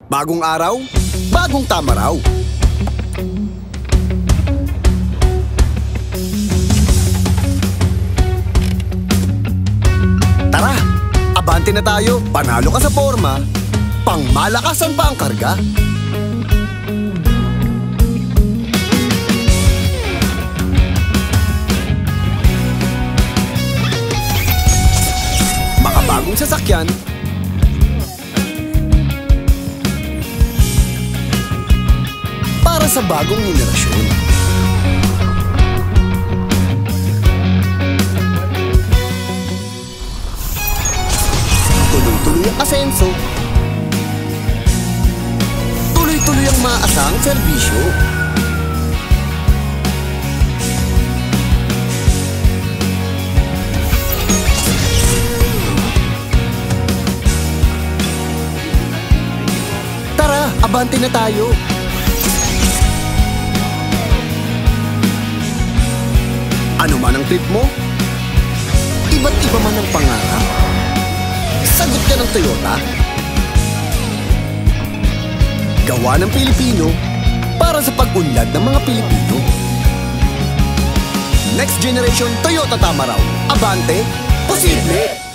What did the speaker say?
Bagong araw, bagong tama raw. Tara, abante na tayo. Panalo ka sa forma, pangmalakasan pa ang karga. Makabagong sasakyan, para sa bagong henerasyon. Tuloy-tuloy ang asenso. Tuloy-tuloy ang maasang serbisyo. Tara, abante na tayo. Ano man ang trip mo, iba't iba man ang pangarap, sagot ka ng Toyota. Gawa ng Pilipino para sa pag-unlad ng mga Pilipino. Next generation Toyota Tamaraw. Abante, posible!